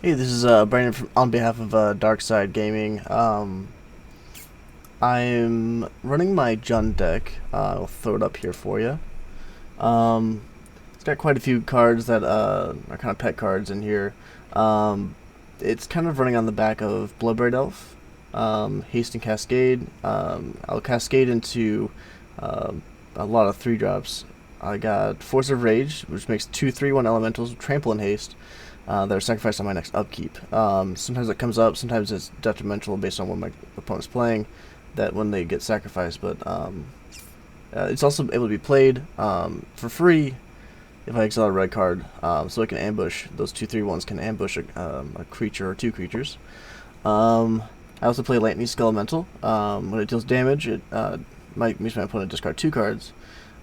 Hey, this is Brandon on behalf of Darkside Gaming. I'm running my Jund deck. I'll throw it up here for you. Um, it's got quite a few cards that are kind of pet cards in here. Um, it's kind of running on the back of Bloodbraid Elf, Haste and Cascade. I'll Cascade into uh, a lot of 3 drops. I got Force of Rage, which makes 2/3/1 elementals, trample and haste. That are sacrificed on my next upkeep. Sometimes it comes up, sometimes it's detrimental based on what my opponent's playing, that when they get sacrificed, but it's also able to be played for free if I exile a red card, so I can ambush, those 2/3/1s can ambush a creature or 2 creatures. I also play Lightning Skelemental. When it deals damage, it makes my opponent discard 2 cards.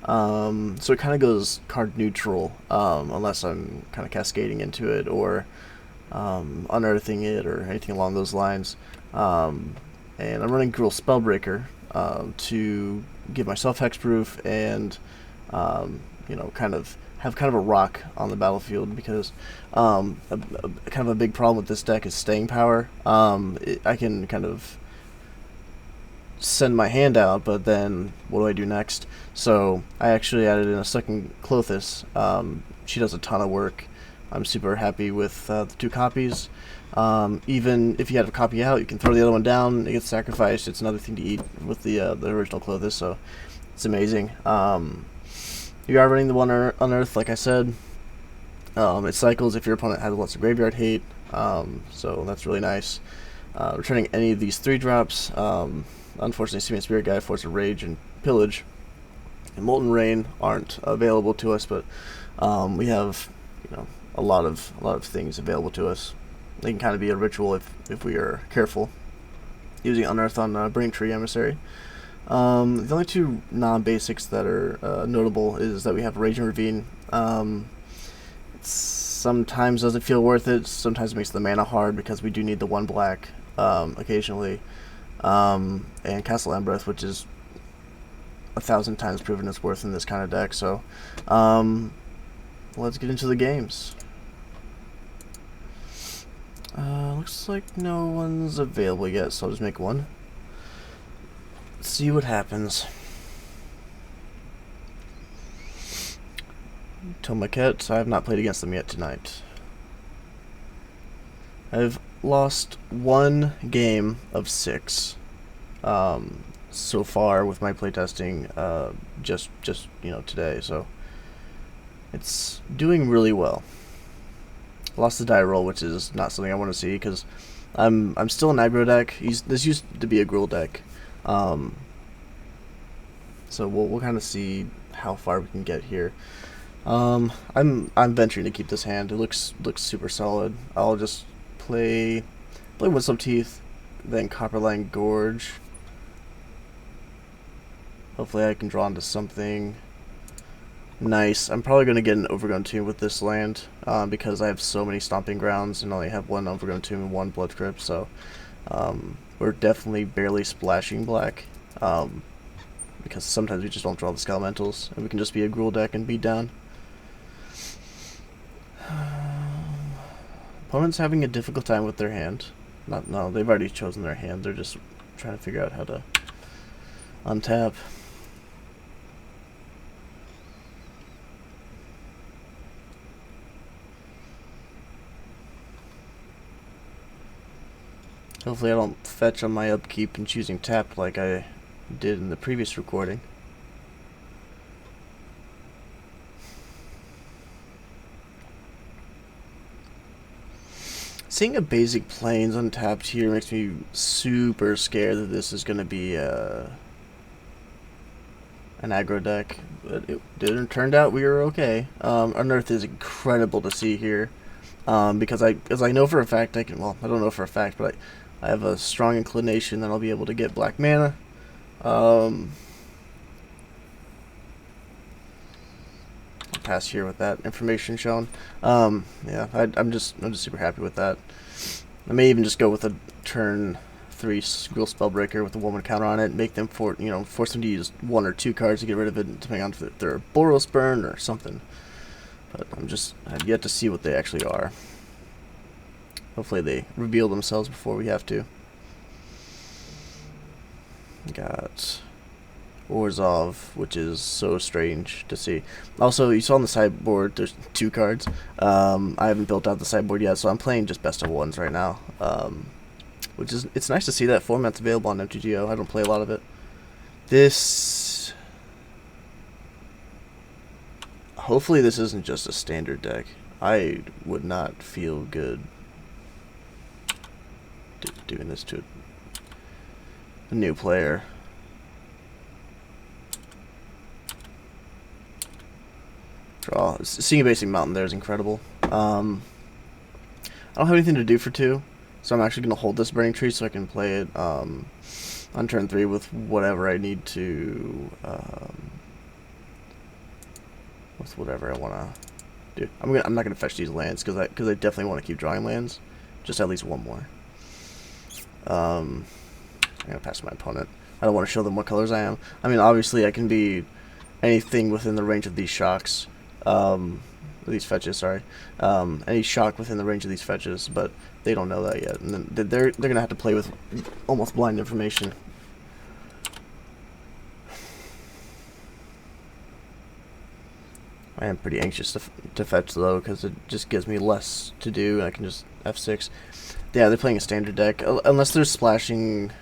So it kind of goes card neutral, unless I'm kind of cascading into it or unearthing it or anything along those lines. And I'm running Gruul Spellbreaker to give myself hexproof and kind of have kind of a rock on the battlefield because kind of a big problem with this deck is staying power. I can kind of send my hand out, but then what do I do next? So I actually added in a second Clothis. She does a ton of work. I'm super happy with the 2 copies. Even if you have a copy out, you can throw the other one down. It gets sacrificed. It's another thing to eat with the original Clothis, so it's amazing. You are running the one unearth, like I said. It cycles if your opponent has lots of graveyard hate, so that's really nice. Returning any of these 3 drops. Unfortunately, Simian Spirit Guide, Force of Rage, and Pillage, and Molten Rain aren't available to us, but we have a lot of things available to us. They can kind of be a ritual if we are careful. Using Unearth on Braintree Emissary. The only 2 non-basics that are notable is that we have Raging Ravine. Sometimes doesn't feel worth it. Sometimes it makes the mana hard because we do need the 1 black occasionally. And Castle Embereth, which is 1,000 times proven its worth in this kind of deck. So, let's get into the games. Looks like no one's available yet, so I'll just make one. Let's see what happens. Tomaket, I have not played against them yet tonight. I've lost 1 game of 6 so far with my playtesting just today, so it's doing really well. Lost the die roll, which is not something I want to see because I'm still an aggro deck. This used to be a Gruul deck, so we'll kind of see how far we can get here. I'm venturing to keep this hand. It looks super solid. I'll just play Wisdom Teeth, then Copperline Gorge. Hopefully I can draw into something nice. I'm probably going to get an Overgrown Tomb with this land because I have so many Stomping Grounds and only have 1 Overgrown Tomb and 1 Blood Crypt, so we're definitely barely splashing black because sometimes we just don't draw the Skelementals and we can just be a Gruul deck and beat down. Opponent's having a difficult time with their hand. No, they've already chosen their hand. They're just trying to figure out how to untap. Hopefully I don't fetch on my upkeep and choosing tap like I did in the previous recording. Seeing a basic Plains untapped here makes me super scared that this is going to be an aggro deck, but it turned out we were okay. Unearth is incredible to see here, because I know for a fact I don't know for a fact, but I have a strong inclination that I'll be able to get black mana. I'll pass here with that information shown. Yeah, I'm just super happy with that. I may even just go with a turn 3 Gruul Spellbreaker with a 1/1 counter on it, make them force them to use 1 or 2 cards to get rid of it, depending on if they're Boros Burn or something. But I've yet to see what they actually are. Hopefully they reveal themselves before we have to. Got Orzhov, which is so strange to see. Also, you saw on the sideboard, there's 2 cards. I haven't built out the sideboard yet, so I'm playing just best of ones right now. Which is, it's nice to see that format's available on MTGO. I don't play a lot of it. This, hopefully this isn't just a standard deck. I would not feel good doing this to a new player. Draw. Seeing a basic mountain there is incredible. I don't have anything to do for 2, so I'm actually going to hold this burning tree so I can play it on turn 3 with whatever I need to, with whatever I want to do. I'm not going to fetch these lands because I definitely want to keep drawing lands, just at least 1 more. I'm going to pass my opponent. I don't want to show them what colors I am. I mean, obviously I can be anything within the range of these shocks. These fetches, sorry. Any shock within the range of these fetches, but they don't know that yet. And then they're gonna have to play with almost blind information. I am pretty anxious to fetch though, because it just gives me less to do, and I can just F6. Yeah, they're playing a standard deck, unless they're splashing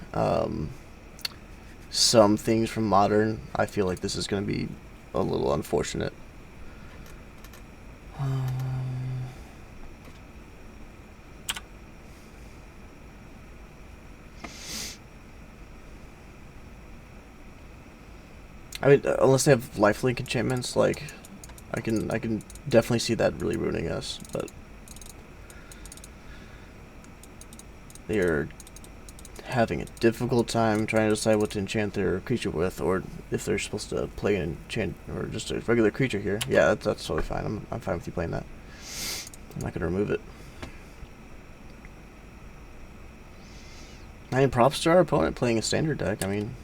some things from Modern. I feel like this is gonna be a little unfortunate. I mean, unless they have lifelink enchantments, like I can definitely see that really ruining us, but they are having a difficult time trying to decide what to enchant their creature with, or if they're supposed to play an enchant or just a regular creature here. Yeah, that's totally fine. I'm fine with you playing that. I'm not gonna remove it. I mean, props to our opponent playing a standard deck. I mean,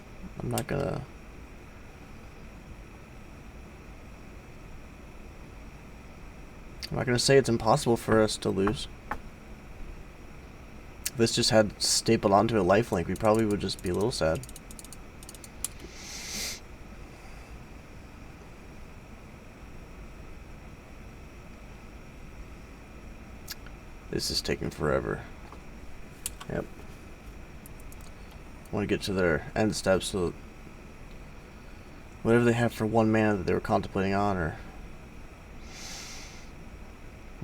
I'm not gonna. Say it's impossible for us to lose. If this just had stapled onto a lifelink, we probably would just be a little sad. This is taking forever. Yep. I want to get to their end steps so that whatever they have for 1 mana that they were contemplating on, or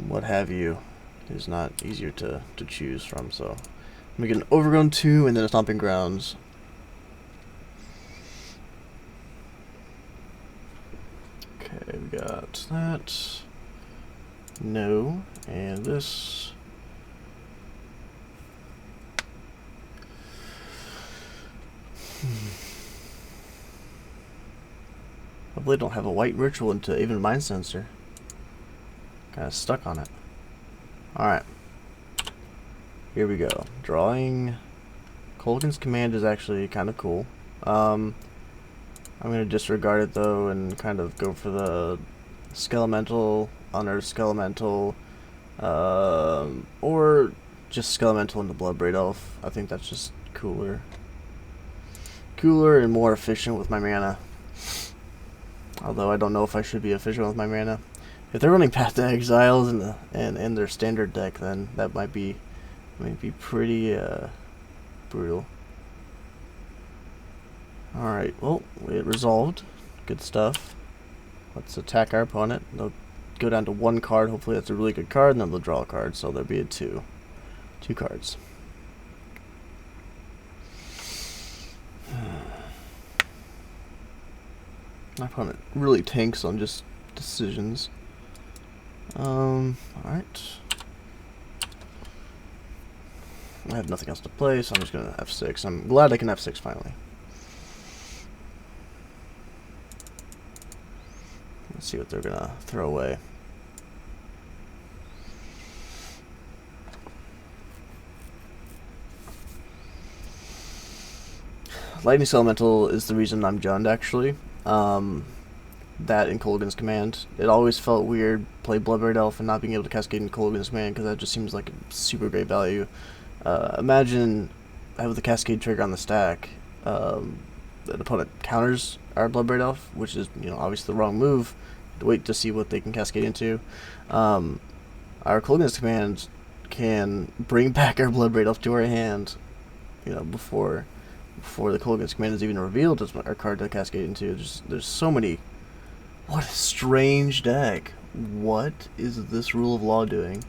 what have you, is not easier to choose from. So I'm gonna get an Overgrown 2 and then a Stomping Grounds. Okay, we got that. No, and this. Hopefully, don't have a white ritual into even Mind Sensor. Kind of stuck on it. Alright. Here we go. Drawing. Kolaghan's Command is actually kind of cool. I'm going to disregard it though and kind of go for the Skelemental, Unearth Skelemental, or just Skelemental into Bloodbraid Elf. I think that's just cooler. Cooler and more efficient with my mana. Although I don't know if I should be efficient with my mana. If they're running Path to Exiles in their standard deck, then that might be pretty brutal. Alright, well, it resolved. Good stuff. Let's attack our opponent. They'll go down to 1 card. Hopefully that's a really good card, and then they'll draw a card. So there'll be a 2 cards. My opponent really tanks on just decisions. Alright. I have nothing else to play, so I'm just gonna F6. I'm glad I can F6 finally. Let's see what they're gonna throw away. Lightning Skelemental is the reason I'm Jund, actually. that in Kolaghan's Command. It always felt weird play Bloodbraid Elf and not being able to cascade in Kolaghan's Command, because that just seems like a super great value. Imagine I have the cascade trigger on the stack. The opponent counters our Bloodbraid Elf, which is, you know, obviously the wrong move. Wait to see what they can cascade into. Our Kolaghan's Command can bring back our Bloodbraid Elf to our hand, you know, before the Kolaghan's Command is even revealed as our card to cascade into. There's so many. What a strange deck. What is this Rule of Law doing?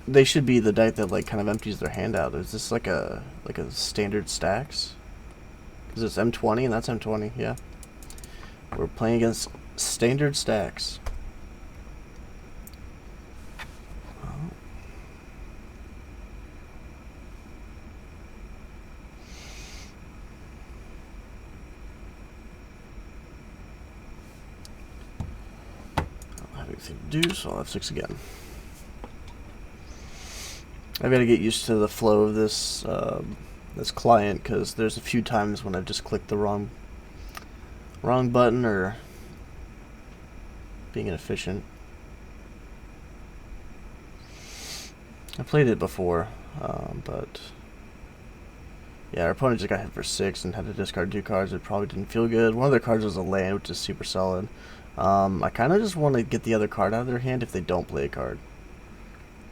They should be the deck that like kind of empties their hand out. Is this like a standard stacks? Because it's M20 and that's M20, yeah. We're playing against standard stacks. Anything to do, so I'll have 6 again. I've got to get used to the flow of this this client, because there's a few times when I've just clicked the wrong button or being inefficient. I played it before, but yeah, our opponent just got hit for 6 and had to discard 2 cards. It probably didn't feel good. One of their cards was a land, which is super solid. I kind of just want to get the other card out of their hand if they don't play a card,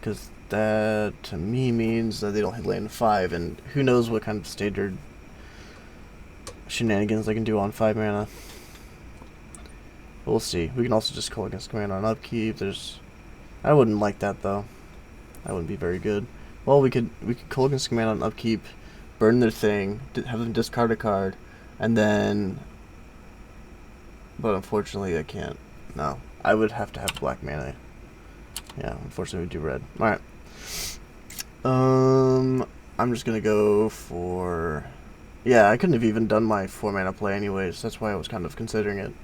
because that to me means that they don't hit land 5, and who knows what kind of standard shenanigans they can do on 5 mana. But we'll see. We can also just Kolaghan's Command on upkeep. I wouldn't like that though. That wouldn't be very good. Well, we could Kolaghan's Command on upkeep, burn their thing, have them discard a card, and then. But unfortunately, I can't. No, I would have to have black mana. Yeah, unfortunately, we do red. All right. I'm just gonna go for. Yeah, I couldn't have even done my 4 mana play anyways. That's why I was kind of considering it.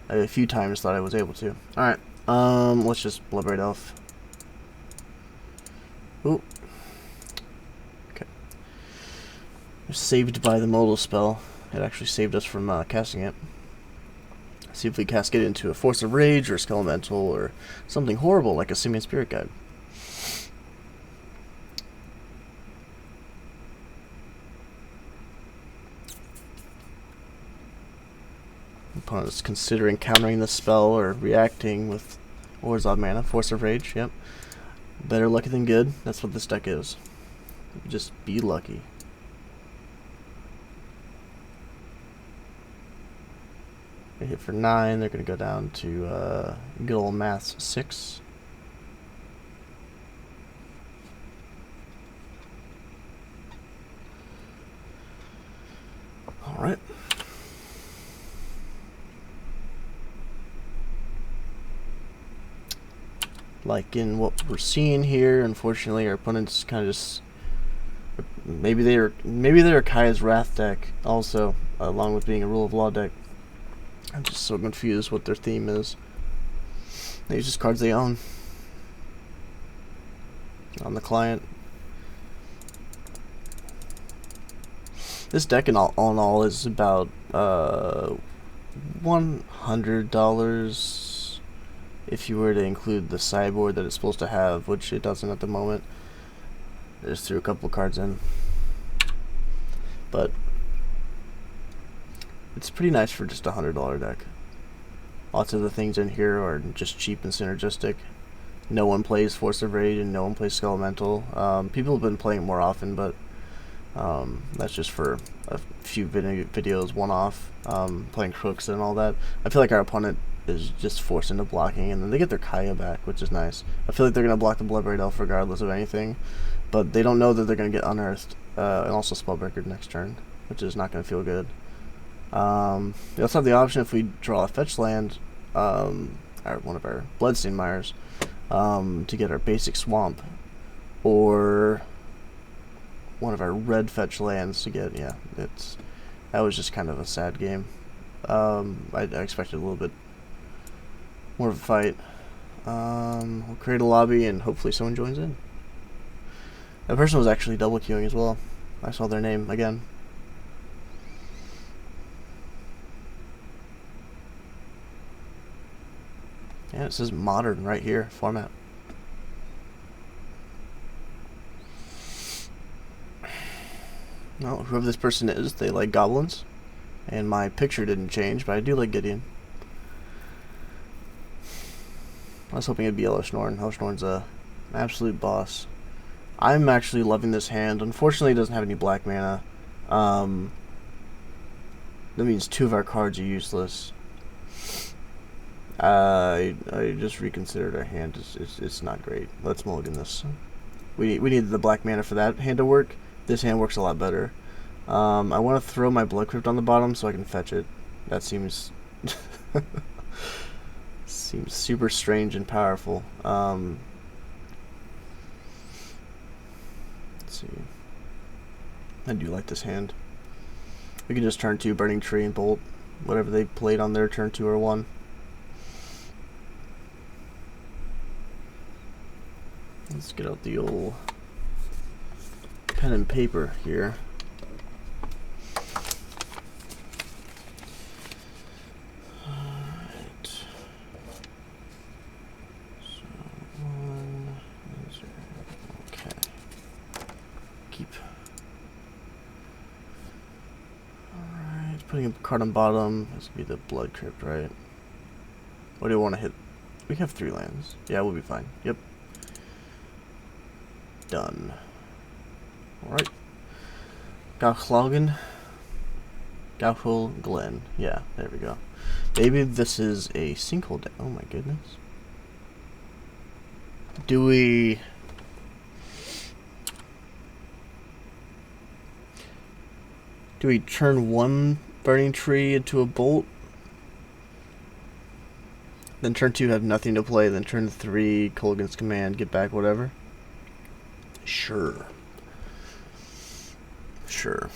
I a few times thought I was able to. All right. Let's just Bloodbraid Elf. Ooh. Okay. We're saved by the modal spell. It actually saved us from casting it. See if we cascade it into a Force of Rage or a Skelemental or something horrible like a Simian Spirit Guide. Opponent is considering countering the spell or reacting with Orzhov mana. Force of Rage, yep. Better lucky than good. That's what this deck is. Just be lucky. They hit for 9. They're going to go down to good old math 6. All right. Like in what we're seeing here, unfortunately, our opponents kind of just maybe they're Kaya's Wrath deck also, along with being a Rule of Law deck. I'm just so confused what their theme is. They use just cards they own on the client. This deck in all is about $100 if you were to include the sideboard that it's supposed to have, which it doesn't at the moment. I just threw a couple cards in, but it's pretty nice for just a $100 deck. Lots of the things in here are just cheap and synergistic. No one plays Force of Rage and no one plays Skelemental. People have been playing it more often, but that's just for a few videos, one-off, playing Crooks and all that. I feel like our opponent is just forced into blocking, and then they get their Kaya back, which is nice. I feel like they're going to block the Bloodbraid Elf regardless of anything, but they don't know that they're going to get Unearthed, and also Spellbreaker next turn, which is not going to feel good. They also have the option, if we draw a fetch land, one of our Bloodstained Mires, to get our basic Swamp, or one of our red fetch lands to get, yeah, that was just kind of a sad game. I expected a little bit more of a fight. We'll create a lobby and hopefully someone joins in. That person was actually double queuing as well. I saw their name again. Yeah, it says modern right here, format. Well, whoever this person is, they like goblins. And my picture didn't change, but I do like Gideon. I was hoping it'd be Yellow Snorn. Yellow Snorn's an absolute boss. I'm actually loving this hand. Unfortunately, it doesn't have any black mana. That means 2 of our cards are useless. I just reconsidered our hand. It's not great. Let's mulligan this. We needed the black mana for that hand to work. This hand works a lot better. I want to throw my Blood Crypt on the bottom so I can fetch it. That seems seems super strange and powerful. Let's see. I do like this hand. We can just turn 2 Burning Tree and Bolt whatever they played on their turn 2 or 1. Let's get out the old pen and paper here. Alright. So 1, okay. Keep. Alright, putting a card on bottom. This would be the Blood Crypt, right? What do you want to hit? We have 3 lands. Yeah, we'll be fine. Yep. Done. Alright. Gauchlagen. Gauchel Glen. Yeah, there we go. Maybe this is a sinkhole deck. Oh my goodness. Do we turn 1 Burning Tree into a Bolt? Then turn 2 have nothing to play, then turn 3 Kolaghan's Command, get back whatever? Sure. Sure.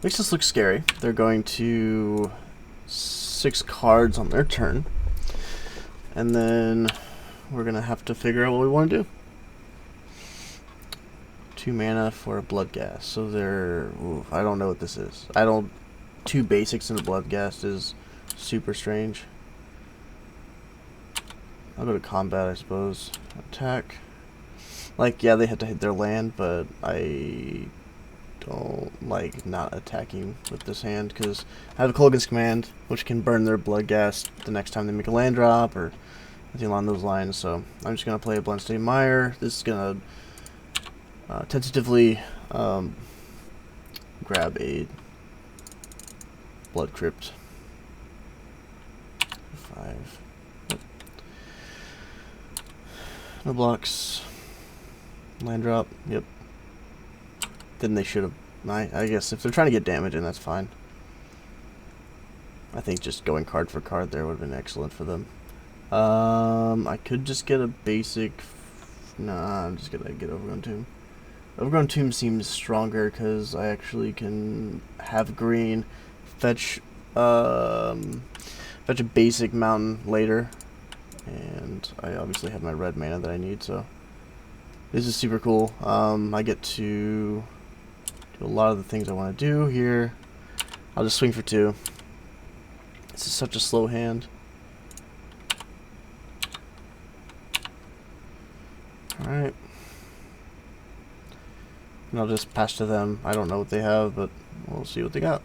Makes this look scary. They're going to 6 cards on their turn. And then we're going to have to figure out what we want to do. 2 mana for a Bloodghast. So they're... Ooh, I don't know what this is. 2 basics in a Bloodghast is super strange. I'll go to combat, I suppose. Attack. Like, yeah, they have to hit their land, but I don't like not attacking with this hand, because I have a Kolaghan's Command, which can burn their Bloodghast the next time they make a land drop, or anything along those lines, so I'm just going to play a Bloodstained Mire. This is going to tentatively grab a Blood Crypt. 5. Yep. No blocks. Land drop. Yep. Then they should have... I guess if they're trying to get damage in, that's fine. I think just going card for card there would have been excellent for them. I could just get a basic... Nah, I'm just going to get Overgrown Tomb. Overgrown Tomb seems stronger because I actually can have green, fetch a basic mountain later, and I obviously have my red mana that I need, so this is super cool. I get to do a lot of the things I want to do here. I'll just swing for 2. This is such a slow hand. Alright. And I'll just pass to them. I don't know what they have, but we'll see what they got.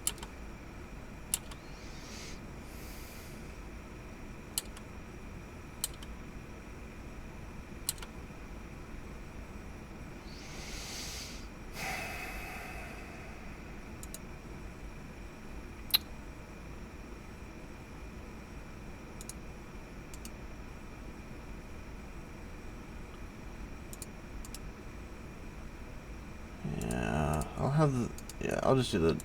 I'll just do the...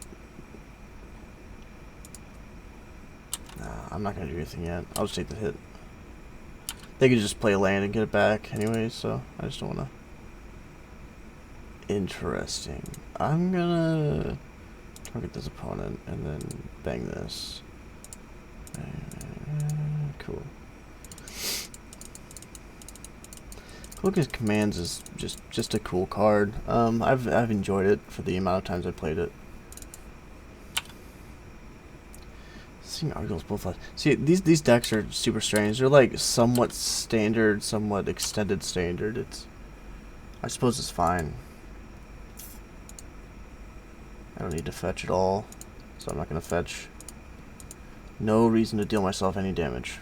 Nah, I'm not going to do anything yet. I'll just take the hit. They could just play a land and get it back anyways, so I just don't want to... Interesting. I'm going to target this opponent and then bang this. Cool. Cloaking's Commands is just a cool card. I've enjoyed it for the amount of times I played it. Seeing Argos both left. See, these decks are super strange. They're like somewhat standard, somewhat extended standard. I suppose it's fine. I don't need to fetch at all, so I'm not gonna fetch. No reason to deal myself any damage.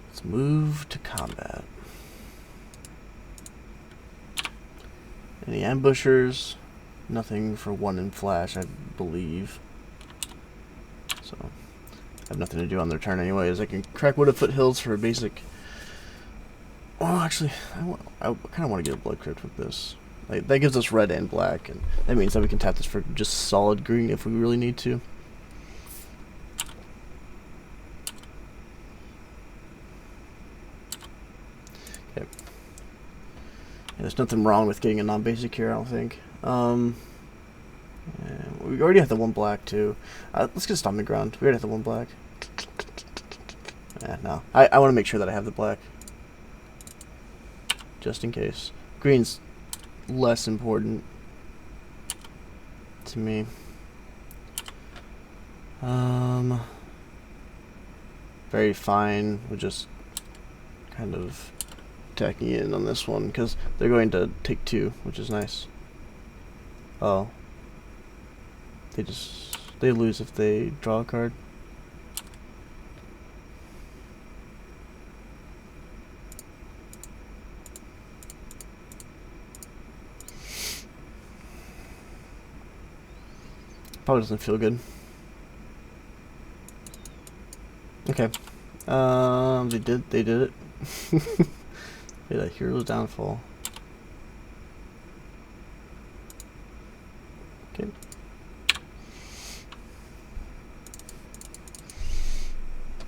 Let's move to combat. Any ambushers? Nothing for 1 in flash, I believe. So, I have nothing to do on their turn anyways. I can crack Wood of Foothills for a basic. Oh, actually, I kind of want to get a Blood Crypt with this. Like, that gives us red and black, and that means that we can tap this for just solid green if we really need to. Okay. Yeah, there's nothing wrong with getting a non-basic here, I don't think. We already have the 1 black too. Let's get a Stomping Ground. We already have the 1 black. No. I want to make sure that I have the black. Just in case. Green's less important to me. Very fine. We're just kind of attacking in on this one because they're going to take 2, which is nice. Oh. They lose if they draw a card. Probably doesn't feel good. Okay. They did it. Yeah, Hero's Downfall. Okay.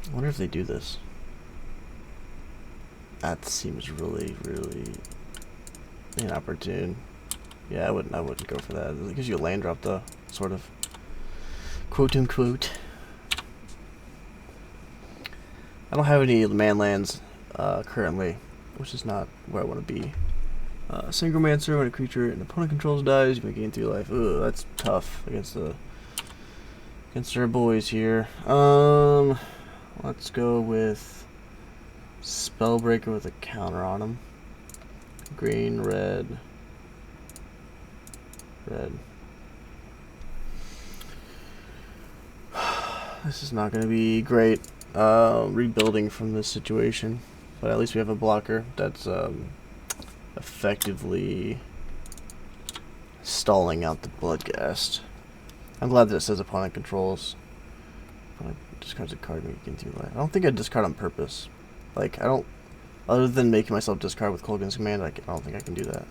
I wonder if they do this. That seems really inopportune. Yeah, I wouldn't go for that. It gives you a land drop though, sort of. Quote unquote. I don't have any man lands currently, which is not where I want to be. Synchromancer, when a creature an opponent controls dies, you may gain 3 life. Ugh, that's tough against our boys here. Let's go with Spellbreaker with a counter on him. Green, red. This is not going to be great. Rebuilding from this situation, but at least we have a blocker that's effectively stalling out the Bloodghast. I'm glad that it says opponent controls. Opponent discards a card, make it gain 3 life. I don't think I discard on purpose. Like, I don't, other than making myself discard with Kolaghan's Command, I don't think I can do that.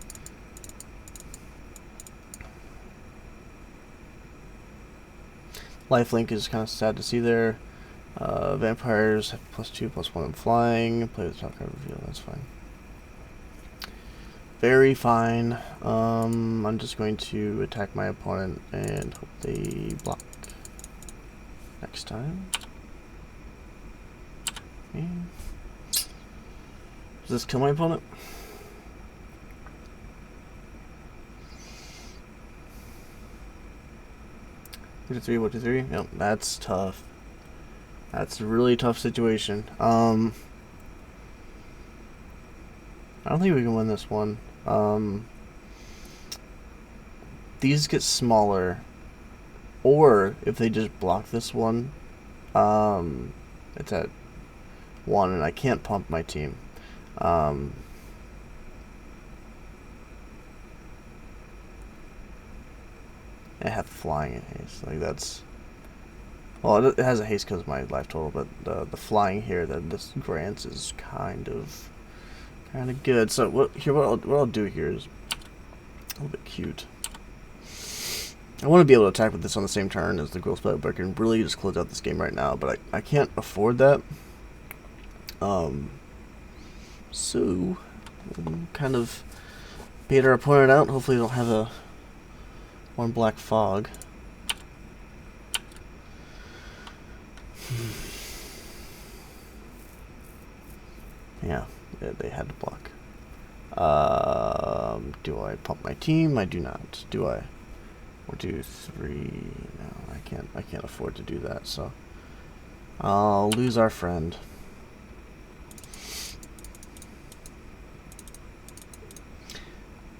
Lifelink is kind of sad to see there. Vampires have +2/+1 in flying. Play the top card reveal, that's fine. Very fine. I'm just going to attack my opponent and hope they block next time. Okay. Does this kill my opponent? What to three? Yep, that's tough. That's a really tough situation. I don't think we can win this one. These get smaller, or if they just block this one, it's at 1, and I can't pump my team. I have flying and haste. Like, that's, well, it has a haste because of my life total, but the flying here that this grants is kind of good. So what I'll do here is a little bit cute. I want to be able to attack with this on the same turn as the Gruul Spellbreaker and really just close out this game right now, but I can't afford that. So we'll kind of bait our opponent out. Hopefully they'll have a 1 black fog. Yeah, they had to block. Do I pump my team? I do not. Do I? 1, 2, 3. No, I can't afford to do that. So I'll lose our friend.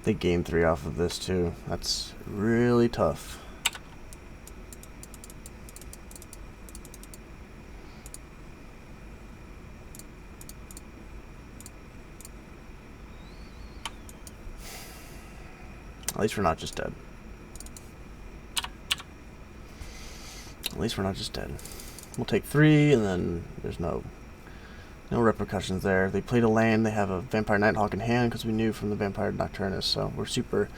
They game 3 off of this too. That's really tough. At least we're not just dead. At least we're not just dead. We'll take 3, and then there's no repercussions there. They played a land. They have a Vampire Nighthawk in hand because we knew from the Vampire Nocturnus, so we're super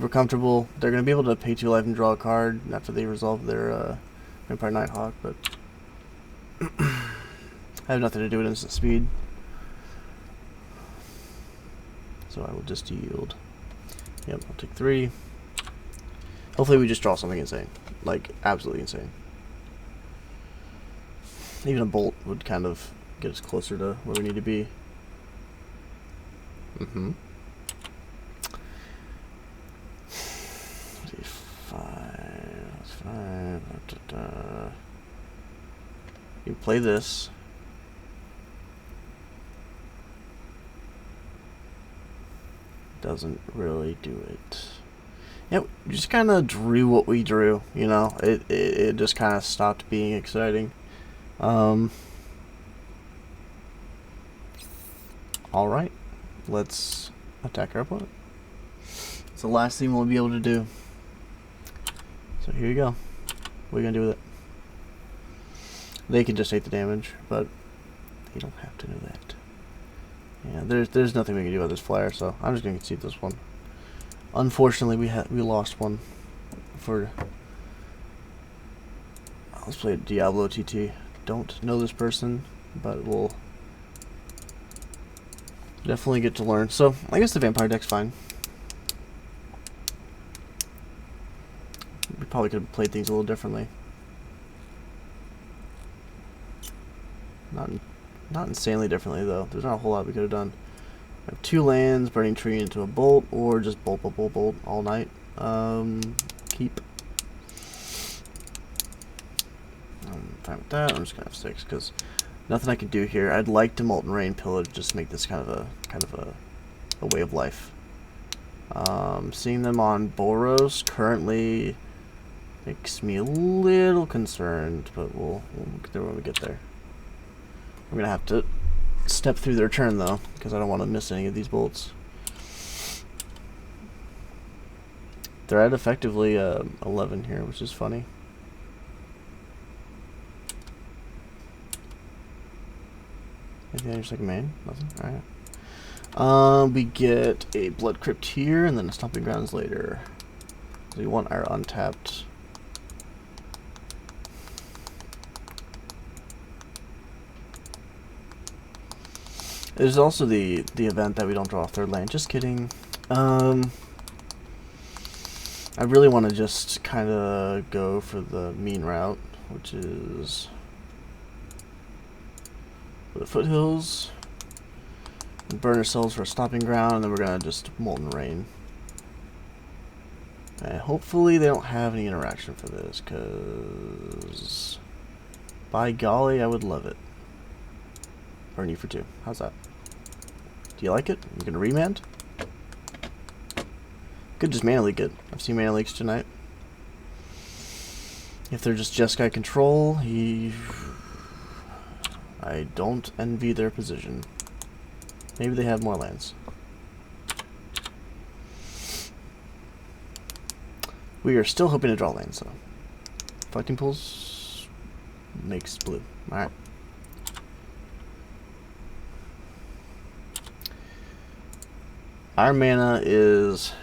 comfortable. They're going to be able to pay 2 life and draw a card after they resolve their Vampire Nighthawk, but I have nothing to do with instant speed, so I will just yield. Yep, I'll take 3. Hopefully we just draw something insane. Like, absolutely insane. Even a bolt would kind of get us closer to where we need to be. Mm-hmm. 5. That's 5. You play this. Doesn't really do it. Yeah, we just kind of drew what we drew, you know. It just kind of stopped being exciting. All right, let's attack our opponent. It's the last thing we'll be able to do. So here you go. What are you gonna do with it? They can just take the damage, but you don't have to know that. Yeah, there's nothing we can do with this flyer, so I'm just gonna concede this one. Unfortunately, we lost one for. Let's play Diablo TT. Don't know this person, but we'll definitely get to learn. So I guess the vampire deck's fine. We probably could have played things a little differently. Not insanely differently though. There's not a whole lot we could have done. We have 2 lands, Burning Tree into a bolt, or just bolt all night. Keep. I'm fine with that. I'm just gonna have 6 because nothing I can do here. I'd like to Molten Rain Pillage, just make this kind of a way of life. Seeing them on Boros currently makes me a little concerned, but we'll get there when we get there. We're gonna have to step through their turn though, because I don't want to miss any of these bolts. They're at effectively 11 here, which is funny. Anything on your second main? Nothing? Alright. We get a Blood Crypt here, and then a Stomping Grounds later. So we want our untapped. There's also the event that we don't draw a 3rd lane. Just kidding. I really want to just kind of go for the mean route, which is the foothills, and burn ourselves for a stomping ground, and then we're gonna just Molten Rain. And hopefully they don't have any interaction for this, because by golly, I would love it. Burn you for 2. How's that? Do you like it? You gonna remand? Could just mana leak it. I've seen mana leaks tonight. If they're just Jeskai control, I don't envy their position. Maybe they have more lands. We are still hoping to draw lands though. Fighting pools makes blue. Alright. Our mana is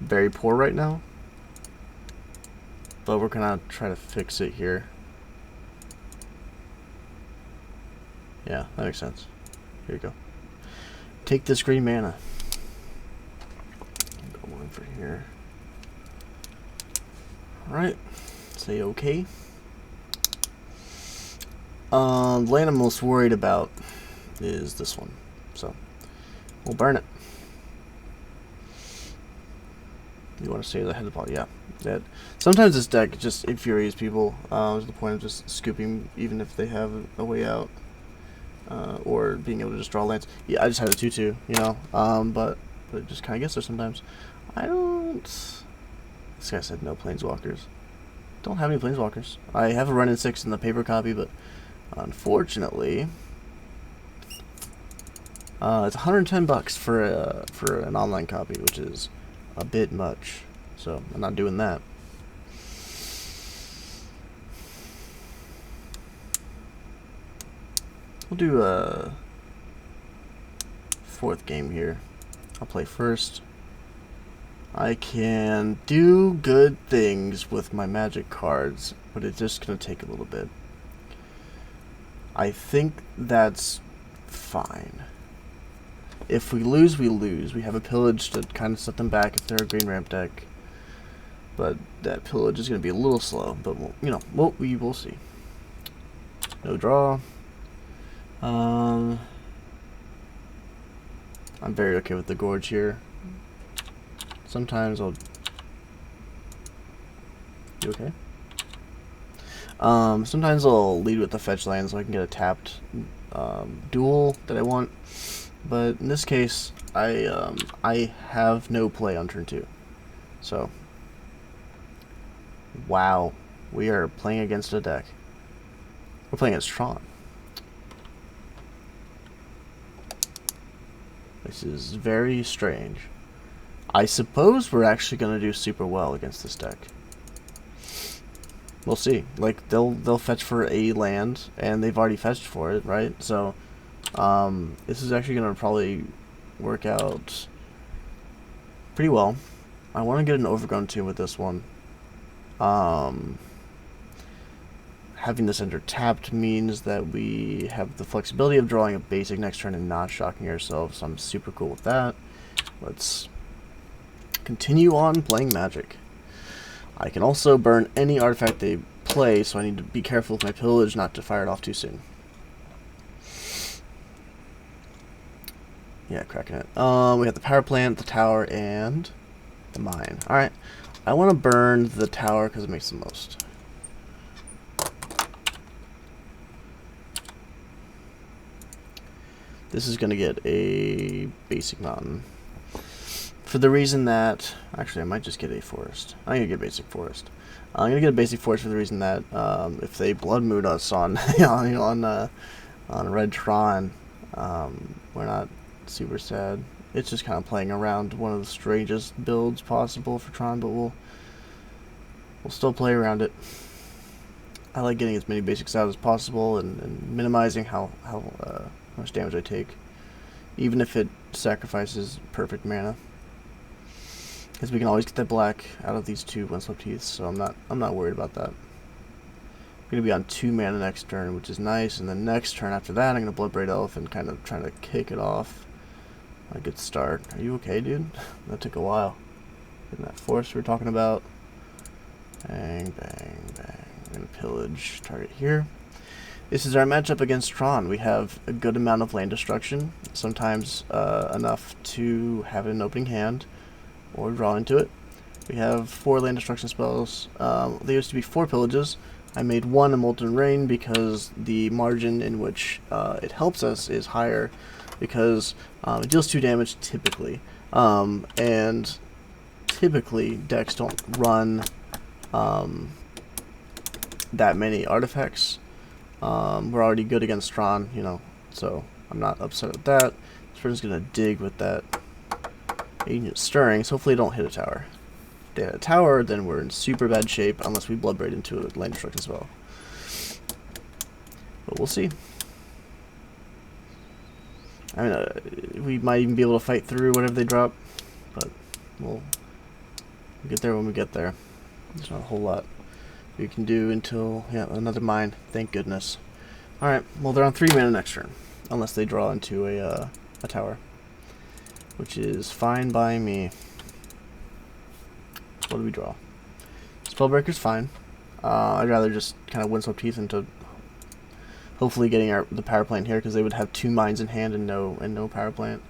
very poor right now, but we're gonna try to fix it here. Yeah, that makes sense. Here you go. Take this green mana. Go one for here. Alright. Say okay. The land I'm most worried about is this one, so we'll burn it. You want to stay ahead of the ball, yeah. That sometimes this deck just infuriates people to the point of just scooping, even if they have a way out, or being able to just draw lands. Yeah, I just had a 2/2, you know, but it just kind of gets there sometimes. I don't. This guy said no planeswalkers. Don't have any planeswalkers. I have a run in 6 in the paper copy, but unfortunately, it's $110 for an online copy, which is a bit much. So I'm not doing that. We'll do a 4th game here. I'll play first. I can do good things with my magic cards, but it's just going to take a little bit. I think that's fine. If we lose, we lose. We have a pillage to kind of set them back if they're a green ramp deck. But that pillage is going to be a little slow, but we will see. No draw. I'm very okay with the gorge here. Sometimes I'll... You okay? Sometimes I'll lead with the fetch land so I can get a tapped duel that I want. But in this case, I have no play on turn 2. So, wow, we are playing against a deck. We're playing against Tron. This is very strange. I suppose we're actually going to do super well against this deck. We'll see. Like, they'll fetch for a land, and they've already fetched for it, right? So, this is actually going to probably work out pretty well. I want to get an Overgrown Tomb with this one. Having this enter tapped means that we have the flexibility of drawing a basic next turn and not shocking ourselves, so I'm super cool with that. Let's continue on playing Magic. I can also burn any artifact they play, so I need to be careful with my pillage not to fire it off too soon. Yeah, cracking it. We have the power plant, the tower, and the mine. Alright, I want to burn the tower because it makes the most. This is going to get a basic mountain. For the reason that... Actually, I might just get a forest. I'm going to get a basic forest. I'm going to get a basic forest for the reason that if they blood mood us on on Red Tron, we're not super sad. It's just kind of playing around one of the strangest builds possible for Tron, but we'll still play around it. I like getting as many basics out as possible and minimizing how much damage I take, even if it sacrifices perfect mana, because we can always get that black out of these 2 Windswept Heaths, so I'm not worried about that. I'm gonna be on 2 mana next turn, which is nice, and then next turn after that I'm gonna Bloodbraid Elf and kind of trying to kick it off. A good start. Are you okay, dude? That took a while. Getting that force we were talking about. Bang, bang, bang. I'm gonna pillage target here. This is our matchup against Tron. We have a good amount of land destruction, sometimes enough to have an opening hand or draw into it. We have 4 land destruction spells. There used to be 4 pillages. I made 1 a Molten Rain because the margin in which it helps us is higher, because it deals 2 damage typically, and typically decks don't run that many artifacts. We're already good against Tron, you know, so I'm not upset with that. This person's gonna dig with that Ancient Stirring, so hopefully they don't hit a tower. If they hit a tower, then we're in super bad shape unless we Bloodbraid into a land destruction spell. But we'll see. I mean, we might even be able to fight through whatever they drop, but we'll get there when we get there. There's not a whole lot we can do until, yeah, another mine. Thank goodness. Alright, well, they're on 3 mana next turn, unless they draw into a tower, which is fine by me. What do we draw? Spellbreaker's fine. I'd rather just kind of Windswept Heath into hopefully getting the power plant here because they would have 2 mines in hand and no power plant.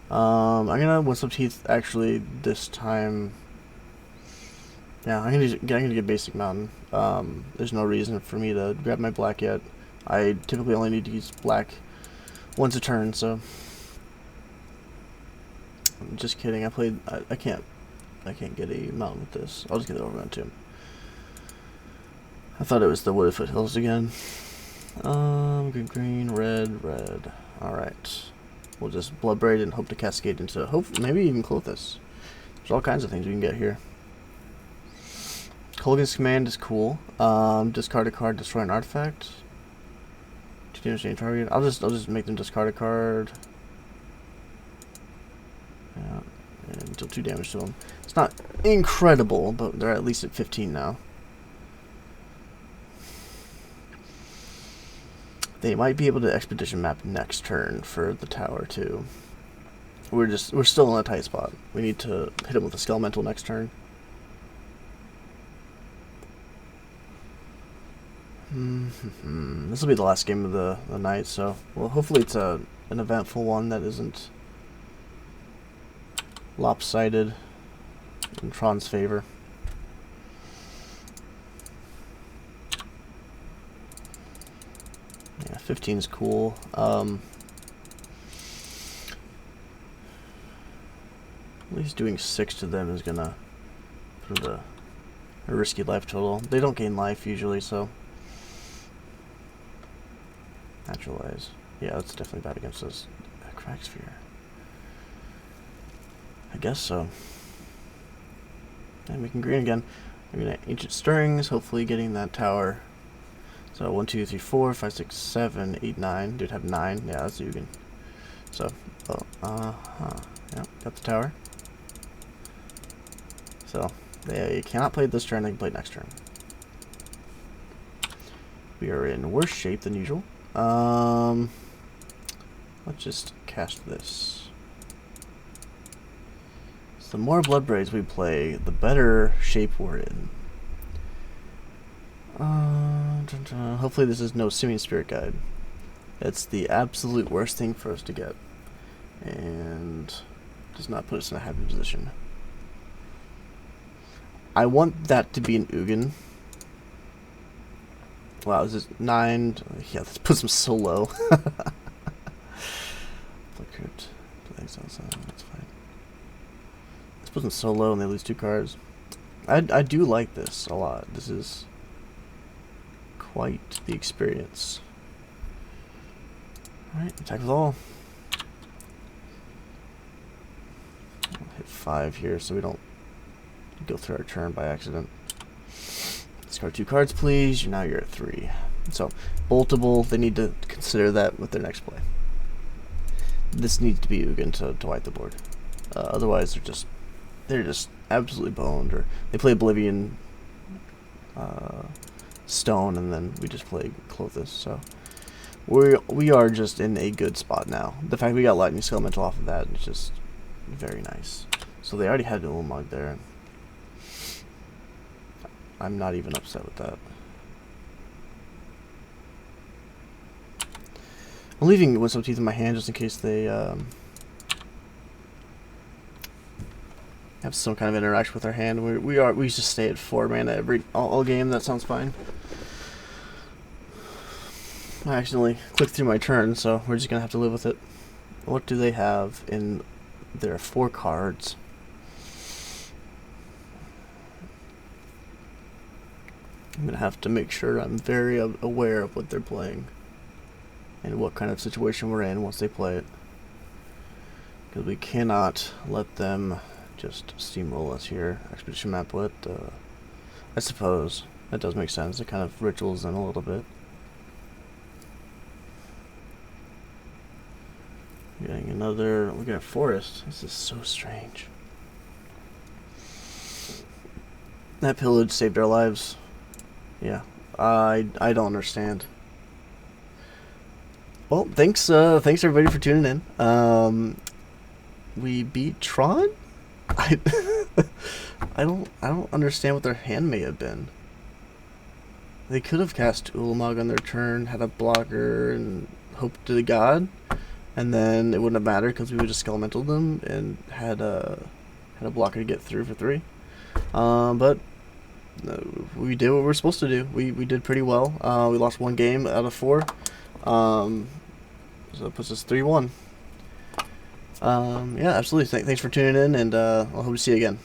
I'm gonna win some teeth actually this time. Yeah, I'm gonna get basic mountain. There's no reason for me to grab my black yet. I typically only need to use black once a turn, so I'm just kidding. I can't get a mountain with this. I'll just get the overground too. I thought it was the wooded foothills again. Green, red. Alright. We'll just Bloodbraid and hope to cascade into maybe even Clothis. There's all kinds of things we can get here. Colgan's Command is cool. Discard a card, destroy an artifact. 2 damage to any target. I'll just make them discard a card. Yeah, and deal 2 damage to them. It's not incredible, but they're at least at 15 now. They might be able to expedition map next turn for the tower too. We're still in a tight spot. We need to hit him with a Skelemental next turn. This will be the last game of the night, so well, hopefully it's an eventful one that isn't lopsided in Tron's favor. Yeah, 15 is cool. At least doing 6 to them is gonna put a risky life total. They don't gain life usually, so naturalize. Yeah, that's definitely bad against us. Crack sphere. I guess so. And we can green again. We're gonna Ancient Stirrings, hopefully getting that tower. So 1, 2, 3, 4, 5, 6, 7, 8, 9. Dude have 9. Yeah, that's Ugin. So, yeah, got the tower. So they cannot play this turn. They can play next turn. We are in worse shape than usual. Let's just cast this. So the more Bloodbraids we play, the better shape we're in. Hopefully this is no Simian Spirit Guide. It's the absolute worst thing for us to get, and does not put us in a happy position. I want that to be an Ugin. Wow, this is 9. Yeah, this puts him so low. That's fine. This puts him so low and they lose 2 cards. I do like this a lot. This is quite the experience. Alright, attack with all. I'll hit 5 here so we don't go through our turn by accident. Discard 2 cards, please. Now you're at 3. So, boltable, they need to consider that with their next play. This needs to be Ugin to wipe the board. Otherwise, they're just absolutely boned. Or they play Oblivion Stone, and then we just play Clothis. So we are just in a good spot now. The fact we got Lightning Skelemental off of that is just very nice. So they already had a little mug there. I'm not even upset with that. I'm leaving Wisdom Teeth in my hand just in case they have some kind of interaction with our hand. We just stay at 4 mana all game. That sounds fine. I accidentally clicked through my turn, so we're just gonna have to live with it. What do they have in their 4 cards? I'm gonna have to make sure I'm very aware of what they're playing and what kind of situation we're in once they play it, because we cannot let them just steamroll us here. Expedition map what? I suppose that does make sense. It kind of rituals in a little bit. Getting another. We're getting a forest. This is so strange. That pillage saved our lives. Yeah, I don't understand. Well, thanks everybody for tuning in. We beat Tron. I don't understand what their hand may have been. they could have cast Ulamog on their turn, had a blocker, and hoped to God, and then it wouldn't have mattered because we would just Skelemental them and had a blocker to get through for 3. But we did what we were supposed to do. We did pretty well. We lost 1 game out of 4. So it puts us 3-1. Yeah, absolutely. Thanks for tuning in, and I'll hope to see you again.